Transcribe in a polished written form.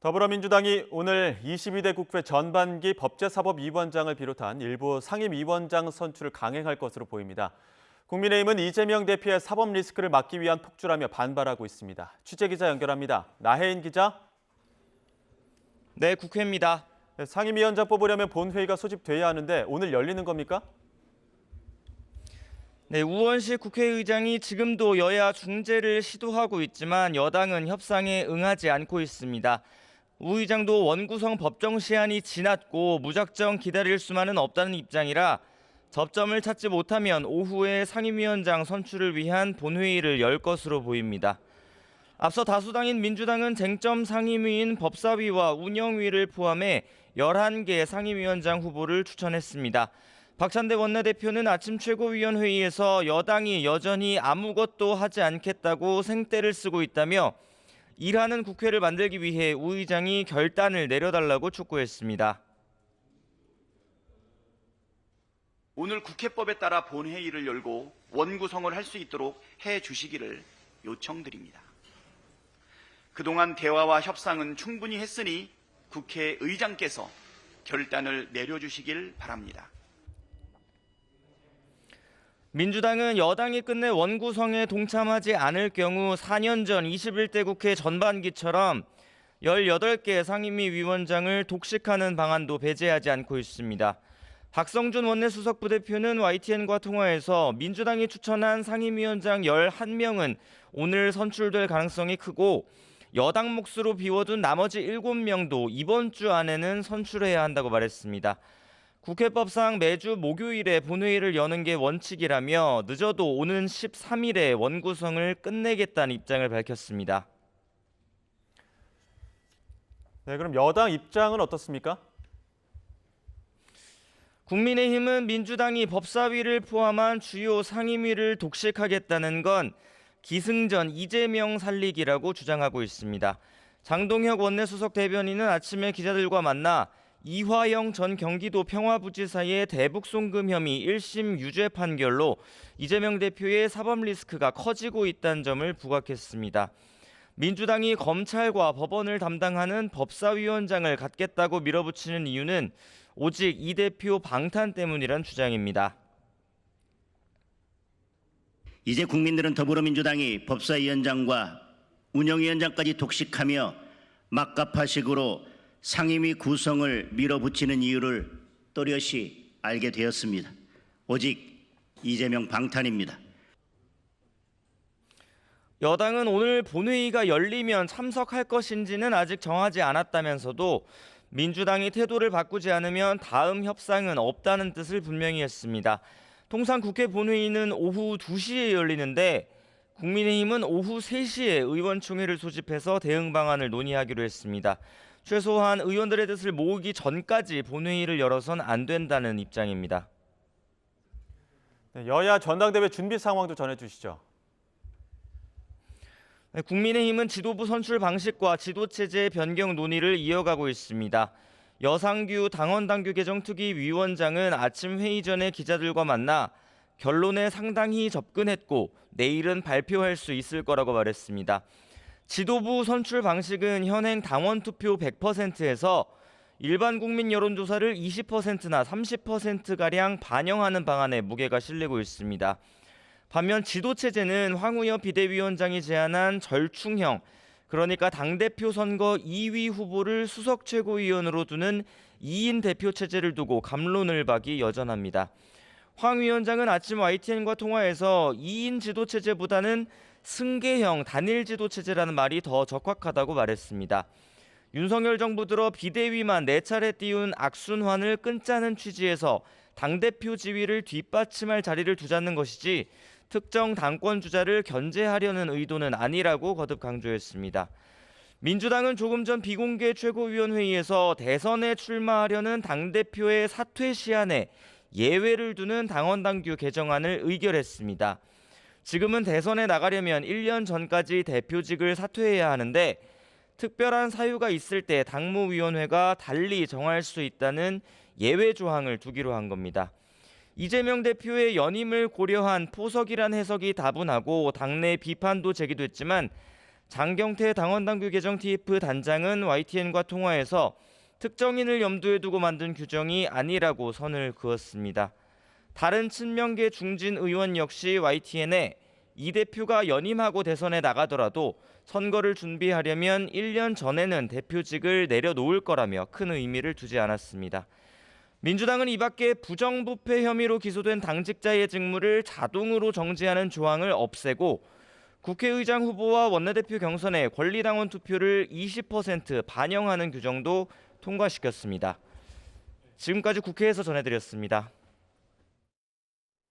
더불어민주당이 오늘 22대 국회 전반기 법제사법위원장을 비롯한 일부 상임위원장 선출을 강행할 것으로 보입니다. 국민의힘은 이재명 대표의 사법 리스크를 막기 위한 폭주라며 반발하고 있습니다. 취재기자 연결합니다. 나혜인 기자. 네, 국회입니다. 상임위원장 뽑으려면 본회의가 소집돼야 하는데 오늘 열리는 겁니까? 네, 우원식 국회의장이 지금도 여야 중재를 시도하고 있지만 여당은 협상에 응하지 않고 있습니다. 우 의장도 원구성 법정 시한이 지났고 무작정 기다릴 수만은 없다는 입장이라 접점을 찾지 못하면 오후에 상임위원장 선출을 위한 본회의를 열 것으로 보입니다. 앞서 다수당인 민주당은 쟁점 상임위인 법사위와 운영위를 포함해 11개 상임위원장 후보를 추천했습니다. 박찬대 원내대표는 아침 최고위원회의에서 여당이 여전히 아무것도 하지 않겠다고 생떼를 쓰고 있다며 일하는 국회를 만들기 위해 우 의장이 결단을 내려달라고 촉구했습니다. 오늘 국회법에 따라 본회의를 열고 원구성을 할 수 있도록 해주시기를 요청드립니다. 그동안 대화와 협상은 충분히 했으니 국회의장께서 결단을 내려주시길 바랍니다. 민주당은 여당이 끝내 원구성에 동참하지 않을 경우 4년 전 21대 국회 전반기처럼 18개 상임위 위원장을 독식하는 방안도 배제하지 않고 있습니다. 박성준 원내수석 부대표는 YTN과 통화에서 민주당이 추천한 상임위원장 11명은 오늘 선출될 가능성이 크고 여당 몫으로 비워둔 나머지 7명도 이번 주 안에는 선출해야 한다고 말했습니다. 국회법상 매주 목요일에 본회의를 여는 게 원칙이라며 늦어도 오는 13일에 원구성을 끝내겠다는 입장을 밝혔습니다. 네, 그럼 여당 입장은 어떻습니까? 국민의힘은 민주당이 법사위를 포함한 주요 상임위를 독식하겠다는 건 기승전 이재명 살리기라고 주장하고 있습니다. 장동혁 원내수석 대변인은 아침에 기자들과 만나 이화영 전 경기도 평화부지사의 대북송금 혐의 1심 유죄 판결로 이재명 대표의 사법 리스크가 커지고 있다는 점을 부각했습니다. 민주당이 검찰과 법원을 담당하는 법사위원장을 갖겠다고 밀어붙이는 이유는 오직 이 대표 방탄 때문이란 주장입니다. 이제 국민들은 더불어민주당이 법사위원장과 운영위원장까지 독식하며 막가파식으로 상임위 구성을 밀어붙이는 이유를 또렷이 알게 되었습니다. 오직 이재명 방탄입니다. 여당은 오늘 본회의가 열리면 참석할 것인지는 아직 정하지 않았다면서도 민주당이 태도를 바꾸지 않으면 다음 협상은 없다는 뜻을 분명히 했습니다. 통상 국회 본회의는 오후 2시에 열리는데 국민의힘은 오후 3시에 의원총회를 소집해서 대응 방안을 논의하기로 했습니다. 최소한 의원들의 뜻을 모으기 전까지 본회의를 열어선 안 된다는 입장입니다. 네, 여야 전당대회 준비 상황도 전해주시죠. 국민의힘은 지도부 선출 방식과 지도체제 변경 논의를 이어가고 있습니다. 여상규 당원당규 개정 특위 위원장은 아침 회의 전에 기자들과 만나 결론에 상당히 접근했고 내일은 발표할 수 있을 거라고 말했습니다. 지도부 선출 방식은 현행 당원 투표 100%에서 일반 국민 여론조사를 20%나 30%가량 반영하는 방안에 무게가 실리고 있습니다. 반면 지도체제는 황우여 비대위원장이 제안한 절충형, 그러니까 당대표 선거 2위 후보를 수석 최고위원으로 두는 2인 대표 체제를 두고 갑론을 박이 여전합니다. 황 위원장은 아침 YTN과 통화에서 2인 지도체제보다는 승계형 단일 지도체제라는 말이 더 적확하다고 말했습니다. 윤석열 정부 들어 비대위만 4차례 띄운 악순환을 끊자는 취지에서 당대표 지위를 뒷받침할 자리를 두자는 것이지 특정 당권 주자를 견제하려는 의도는 아니라고 거듭 강조했습니다. 민주당은 조금 전 비공개 최고위원회의에서 대선에 출마하려는 당대표의 사퇴 시한에 예외를 두는 당원당규 개정안을 의결했습니다. 지금은 대선에 나가려면 1년 전까지 대표직을 사퇴해야 하는데 특별한 사유가 있을 때 당무위원회가 달리 정할 수 있다는 예외 조항을 두기로 한 겁니다. 이재명 대표의 연임을 고려한 포석이란 해석이 다분하고 당내 비판도 제기됐지만 장경태 당원당규 개정 TF 단장은 YTN과 통화에서 특정인을 염두에 두고 만든 규정이 아니라고 선을 그었습니다. 다른 친명계 중진 의원 역시 YTN에 이 대표가 연임하고 대선에 나가더라도 선거를 준비하려면 1년 전에는 대표직을 내려놓을 거라며 큰 의미를 두지 않았습니다. 민주당은 이 밖에 부정부패 혐의로 기소된 당직자의 직무를 자동으로 정지하는 조항을 없애고 국회의장 후보와 원내대표 경선에 권리당원 투표를 20% 반영하는 규정도 통과시켰습니다. 지금까지 국회에서 전해드렸습니다.